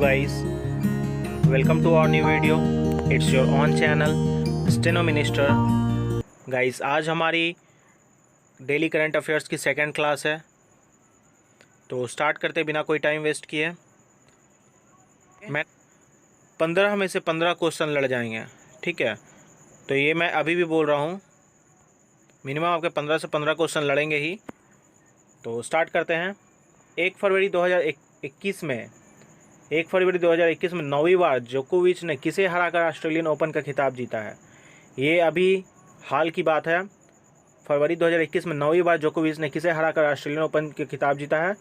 guys, welcome to our new video. It's your own channel Steno Minister. Guys, आज हमारी daily current affairs की second class है, तो start करते बिना कोई टाइम वेस्ट किए। मैं 15 में से 15 क्वेश्चन लड़ जाएंगे, ठीक है। तो ये मैं अभी भी बोल रहा हूँ, मिनिमम आपके 15 से 15 क्वेश्चन लड़ेंगे ही। तो स्टार्ट करते हैं। 1 फरवरी 2021 में 9वीं बार जोकोविच ने किसे हराकर ऑस्ट्रेलियन ओपन का खिताब जीता है। ये अभी हाल की बात है। फरवरी 2021 में 9वीं बार जोकोविच ने किसे हराकर ऑस्ट्रेलियन ओपन का खिताब जीता है,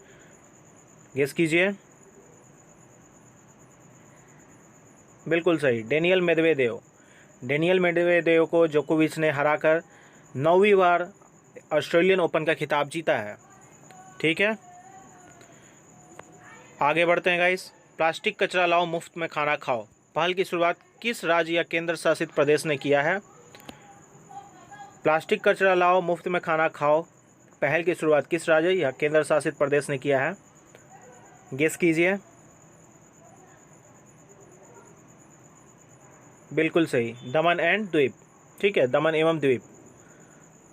गेस कीजिए। बिल्कुल सही, डेनियल मेदवेदेव को जोकोविच ने हराकर 9वीं बार ऑस्ट्रेलियन ओपन का खिताब जीता है, ठीक है। आगे बढ़ते हैं गाइस। प्लास्टिक कचरा लाओ मुफ्त में खाना खाओ पहल की शुरुआत किस राज्य या केंद्र शासित प्रदेश ने किया है। प्लास्टिक कचरा लाओ मुफ्त में खाना खाओ पहल की शुरुआत किस राज्य या केंद्र शासित प्रदेश ने किया है, गेस कीजिए। बिल्कुल सही, दमन एंड द्वीप, ठीक है, दमन एवं द्वीप।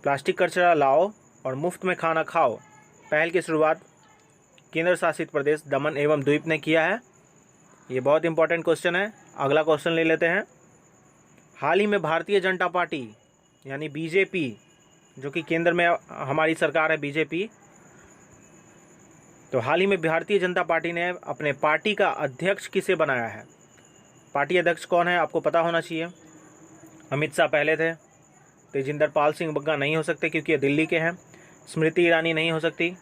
प्लास्टिक कचरा लाओ और मुफ्त में खाना खाओ पहल की शुरुआत केंद्र शासित प्रदेश दमन एवं द्वीप ने किया है। ये बहुत इंपॉर्टेंट क्वेश्चन है। अगला क्वेश्चन ले लेते हैं। हाल ही में भारतीय जनता पार्टी यानी बीजेपी, जो कि केंद्र में हमारी सरकार है बीजेपी, तो हाल ही में भारतीय जनता पार्टी ने अपने पार्टी का अध्यक्ष किसे बनाया है। पार्टी अध्यक्ष कौन है आपको पता होना चाहिए। अमित शाह पहले थे, तेजिंदर पाल सिंह बग्गा नहीं हो सकते क्योंकि ये दिल्ली के हैं, स्मृति ईरानी नहीं हो सकती,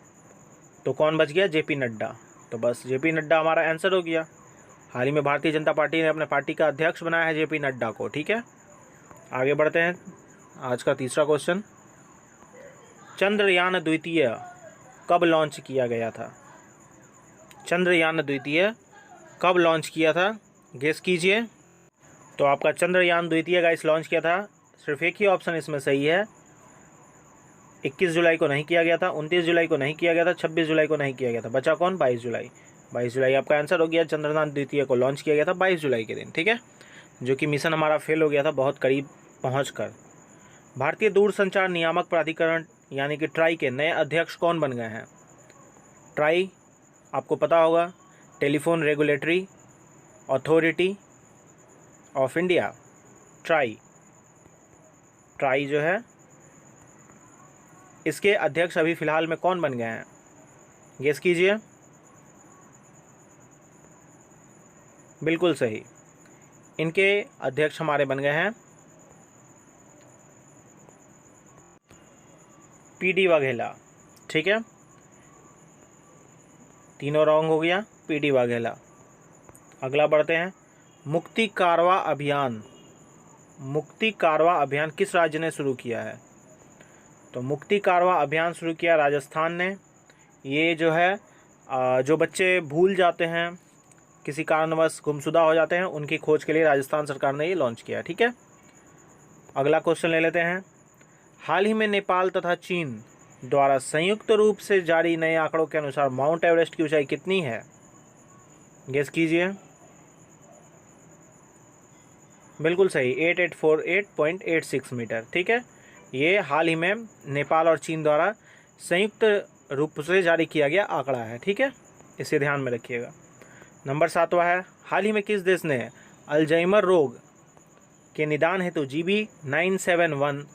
तो कौन बच गया, जेपी नड्डा। तो बस जेपी नड्डा हमारा आंसर हो गया। हाल ही में भारतीय जनता पार्टी ने अपने पार्टी का अध्यक्ष बनाया है जेपी नड्डा को, ठीक है। आगे बढ़ते हैं। आज का तीसरा क्वेश्चन, चंद्रयान द्वितीय कब लॉन्च किया गया था। चंद्रयान द्वितीय कब लॉन्च किया था, गेस कीजिए। तो आपका चंद्रयान द्वितीय गाइस लॉन्च किया था, सिर्फ एक ही ऑप्शन इसमें सही है। 21 जुलाई को नहीं किया गया था, 29 जुलाई को नहीं किया गया था, 26 जुलाई को नहीं किया गया था, बचा कौन, 22 जुलाई। 22 जुलाई आपका आंसर हो गया। चंद्रयान द्वितीय को लॉन्च किया गया था 22 जुलाई के दिन, ठीक है, जो कि मिशन हमारा फेल हो गया था बहुत करीब पहुंचकर। भारतीय दूरसंचार नियामक प्राधिकरण यानी कि ट्राई के नए अध्यक्ष कौन बन गए हैं। ट्राई आपको पता होगा, telephone regulatory authority of India. Try जो है, इसके अध्यक्ष अभी फ़िलहाल में कौन बन गए हैं, गेस कीजिए। बिल्कुल सही, इनके अध्यक्ष हमारे बन गए हैं पीडी वाघेला, ठीक है। तीनों रॉन्ग हो गया, पीडी वाघेला। अगला बढ़ते हैं। मुक्ति कारवा अभियान किस राज्य ने शुरू किया है। तो मुक्ति कारवा अभियान शुरू किया राजस्थान ने। ये जो है जो बच्चे भूल जाते हैं, किसी कारणवश गुमशुदा हो जाते हैं, उनकी खोज के लिए राजस्थान सरकार ने ये लॉन्च किया, ठीक है। अगला क्वेश्चन ले लेते हैं। हाल ही में नेपाल तथा चीन द्वारा संयुक्त रूप से जारी नए आंकड़ों के अनुसार माउंट एवरेस्ट की ऊंचाई कितनी है, गेस कीजिए। बिल्कुल सही, 8848.86 मीटर, ठीक है। ये हाल ही में नेपाल और चीन द्वारा संयुक्त रूप से जारी किया गया आंकड़ा है, ठीक है, इसे ध्यान में रखिएगा। नंबर 7वां है, हाल ही में किस देश ने अल्जाइमर रोग के निदान हेतु GB971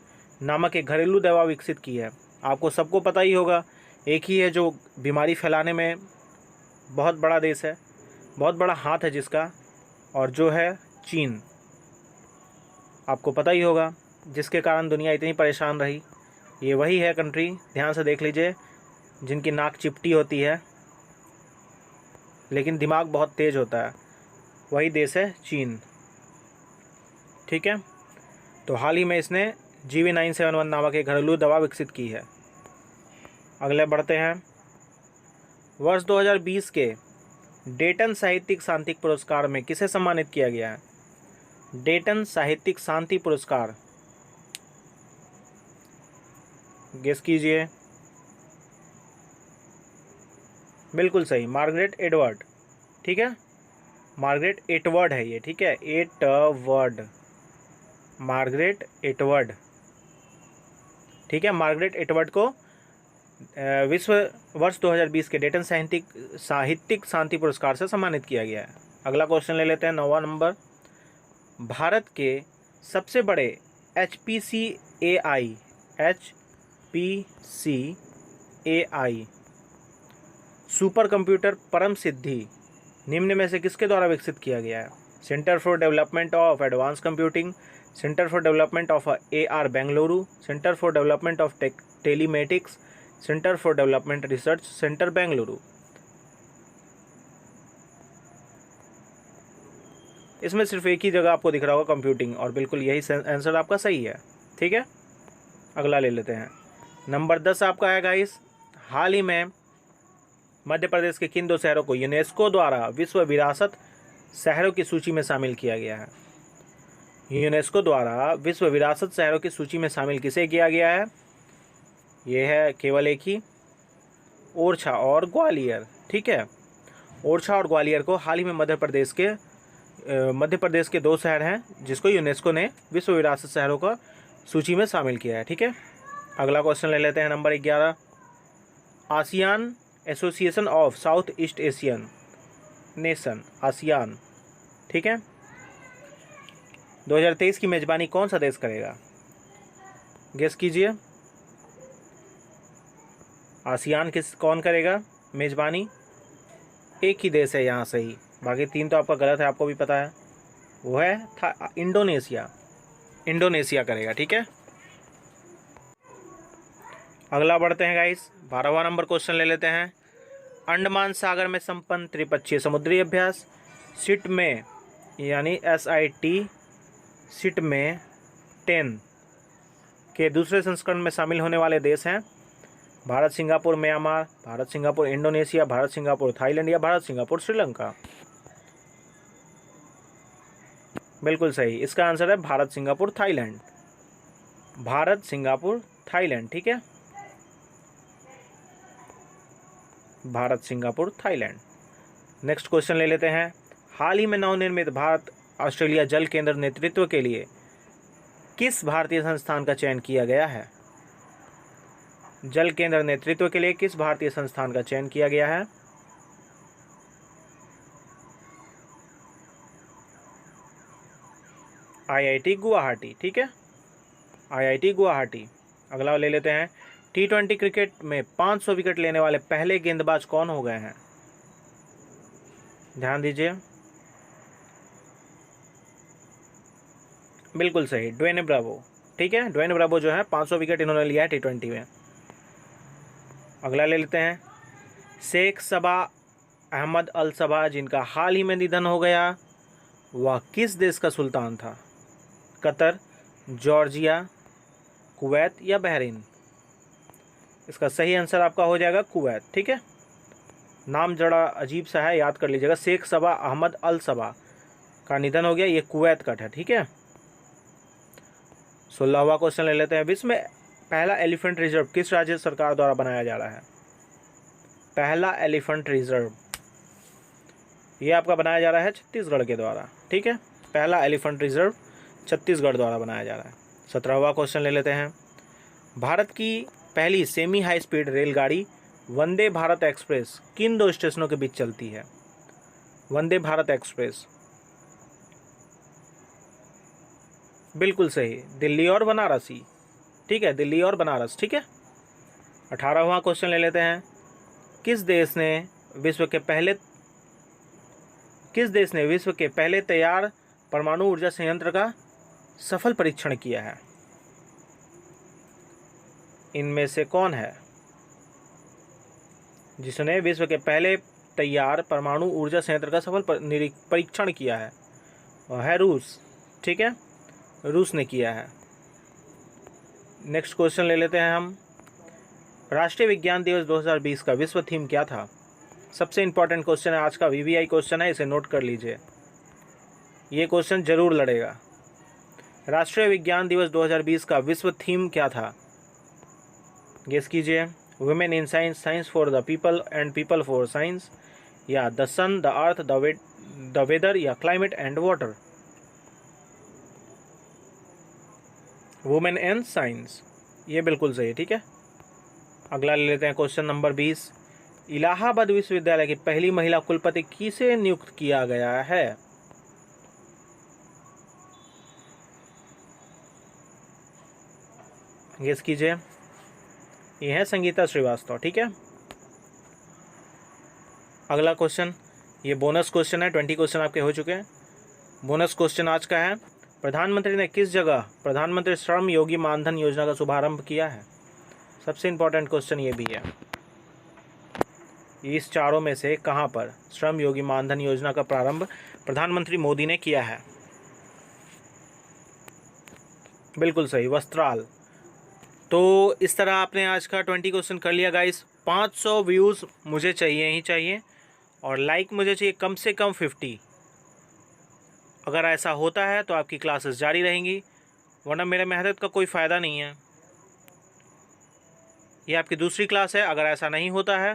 नामक एक घरेलू दवा विकसित की है। आपको सबको पता ही होगा, एक ही है जो बीमारी फैलाने में बहुत बड़ा देश है, बहुत बड़ा हाथ है जिसका, और जो है चीन। आपको पता ही होगा जिसके कारण दुनिया इतनी परेशान रही। ये वही है कंट्री, ध्यान से देख लीजिए, जिनकी नाक चिपटी होती है लेकिन दिमाग बहुत तेज होता है, वही देश है चीन, ठीक है। तो हाल ही में इसने GB971 नामक एक घरेलू दवा विकसित की है। अगले बढ़ते हैं। वर्ष 2020 के डेटन साहित्यिक शांति पुरस्कार में किसे सम्मानित किया गया है। डेटन साहित्यिक शांति पुरस्कार, गेस कीजिए। बिल्कुल सही, मार्गरेट एडवर्ड, ठीक है। मार्गरेट एटवर्ड है ये, ठीक है, एटवर्ड, मार्गरेट एटवर्ड, ठीक है। मार्गरेट एटवर्ड को विश्व वर्ष 2020 के डेटन साहित्यिक शांति पुरस्कार से सम्मानित किया गया है। अगला क्वेश्चन ले लेते हैं, 9वां नंबर। भारत के सबसे बड़े HPCAI सुपर कंप्यूटर परम सिद्धि निम्न में से किसके द्वारा विकसित किया गया है? Centre for development of advance computing, centre for development of AR Bengaluru, centre for development of telematics, centre for development research centre Bengaluru. इसमें सिर्फ एक ही जगह आपको दिख रहा होगा कंप्यूटिंग, और बिल्कुल यही आंसर आपका सही है, ठीक है। अगला ले लेते हैं, नंबर 10 आपका है गाइस। हाल ही में मध्य प्रदेश के किन 2 शहरों को यूनेस्को द्वारा विश्व विरासत शहरों की सूची में शामिल किया गया है? यूनेस्को द्वारा विश्व विरासत शहरों की सूची में शामिल किसे किया गया है? यह है केवल एक ही, ओरछा और ग्वालियर, ठीक है। ओरछा और ग्वालियर को हाल ही में मध्य प्रदेश के 2 शहर हैं जिसको यूनेस्को ने विश्व विरासत शहरों का सूची में शामिल किया है, ठीक है। अगला क्वेश्चन ले लेते हैं, number 11। ASEAN association of south east Asian nation, ASEAN, ठीक है, 2023 की मेजबानी कौन सा देश करेगा? गेस कीजिए, आसियान कौन करेगा मेजबानी? एक ही देश है यहाँ सही, बाकी 3 तो आपका गलत है, आपको भी पता है, वो है इंडोनेशिया। इंडोनेशिया करेगा, ठीक है। अगला बढ़ते हैं गाइस, 12वां नंबर क्वेश्चन ले लेते हैं। अंडमान सागर में संपन्न त्रिपक्षीय समुद्री अभ्यास सिट में यानी SIT सिट में 10 के दूसरे संस्करण में शामिल होने वाले देश हैं Bharat, Singapore, Myanmar, Bharat, Singapore, Indonesia, Bharat, Singapore, Thailand या भारत, सिंगापुर, श्रीलंका। बिल्कुल सही, इसका आंसर है Bharat, Singapore, Thailand. Bharat, Singapore, Thailand, ठीक है, Bharat, Singapore, Thailand. Next question ले लेते हैं। हाल ही में नवनिर्मित भारत ऑस्ट्रेलिया जल केंद्र नेतृत्व के लिए किस भारतीय संस्थान का चयन किया गया है? जल केंद्र नेतृत्व के लिए किस भारतीय संस्थान का चयन किया गया है? IIT गुवाहाटी, ठीक है, IIT गुवाहाटी। अगला ले लेते हैं, T20 क्रिकेट में 500 विकेट लेने वाले पहले गेंदबाज कौन हो गए हैं? ध्यान दीजिए, बिल्कुल सही, ड्वेन ब्रावो, ठीक है, ड्वेन ब्रावो जो है 500 विकेट इन्होंने लिया है T20 में। अगला ले लेते हैं, शेख सबा अहमद अल सबा जिनका हाल ही में निधन हो गया, वह किस देश का सुल्तान था? कतर, जॉर्जिया, कुवैत या बहरीन? इसका सही आंसर आपका हो जाएगा कुवैत, ठीक है। नाम जरा अजीब सा है, याद कर लीजिएगा, शेख सबा अहमद अल सबा का निधन हो गया, ये कुवैत का था, ठीक है। 16वां क्वेश्चन ले लेते हैं। विश्व में पहला एलिफेंट रिजर्व किस राज्य सरकार द्वारा बनाया जा रहा है? पहला एलिफेंट रिजर्व ये आपका बनाया जा रहा है छत्तीसगढ़ के द्वारा, ठीक है, पहला एलिफेंट रिजर्व छत्तीसगढ़ द्वारा बनाया जा रहा है। 17वां क्वेश्चन ले लेते हैं। भारत की पहली सेमी हाई स्पीड रेलगाड़ी वंदे भारत एक्सप्रेस किन 2 स्टेशनों के बीच चलती है? वंदे भारत एक्सप्रेस, बिल्कुल सही, दिल्ली और बनारसी, ठीक है, दिल्ली और बनारस, ठीक है। 18वां क्वेश्चन ले लेते हैं। किस देश ने विश्व के पहले तैयार परमाणु ऊर्जा संयंत्र का सफल परीक्षण किया है? इनमें से कौन है जिसने विश्व के पहले तैयार परमाणु ऊर्जा संयंत्र का सफल परीक्षण किया है? वह है रूस, ठीक है, रूस ने किया है। नेक्स्ट क्वेश्चन ले लेते हैं हम। राष्ट्रीय विज्ञान दिवस 2020 का विश्व थीम क्या था? सबसे इंपॉर्टेंट क्वेश्चन है आज का, VVI क्वेश्चन है, इसे नोट कर लीजिए, ये क्वेश्चन जरूर लड़ेगा। राष्ट्रीय विज्ञान दिवस 2020 का विश्व थीम क्या था? गेस कीजिए। Women in science, science for the people and people for science, या the sun, the earth, the weather या climate and water. Women and science, ये बिल्कुल सही है। ठीक है, अगला ले लेते हैं क्वेश्चन नंबर 20। इलाहाबाद विश्वविद्यालय की पहली महिला कुलपति किसे नियुक्त किया गया है? गेस कीजिए। ये है संगीता श्रीवास्तव। ठीक है, अगला क्वेश्चन, ये बोनस क्वेश्चन है। 20 क्वेश्चन आपके हो चुके हैं। बोनस क्वेश्चन आज का है, प्रधानमंत्री ने किस जगह प्रधानमंत्री श्रम योगी मानधन योजना का शुभारंभ किया है? सबसे इंपॉर्टेंट क्वेश्चन ये भी है। इस चारों में से कहाँ पर श्रम योगी मानधन योजना का प्रारंभ प्रधानमंत्री मोदी ने किया है? बिल्कुल सही, वस्त्राल। तो इस तरह आपने आज का 20 क्वेश्चन कर लिया गाइस। 500 व्यूज़ मुझे चाहिए ही चाहिए और लाइक मुझे चाहिए कम से कम 50। अगर ऐसा होता है तो आपकी क्लासेस जारी रहेंगी, वरना मेरे मेहनत का कोई फ़ायदा नहीं है। ये आपकी दूसरी क्लास है, अगर ऐसा नहीं होता है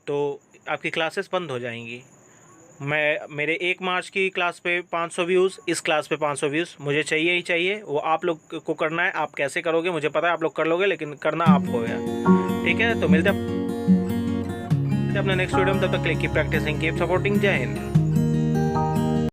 तो आपकी क्लासेस बंद हो जाएंगी। मेरे 1 मार्च की क्लास पे 500 व्यूज़, इस क्लास पे 500 व्यूज़ मुझे चाहिए ही चाहिए। वो आप लोग को करना है। आप कैसे करोगे मुझे पता है, आप लोग कर लोगे, लेकिन करना आपको है। ठीक है, तो मिलते हैं अपने नेक्स्ट वीडियो में। तब तक कीप प्रैक्टिसिंग, कीप सपोर्टिंग। जय हिंद।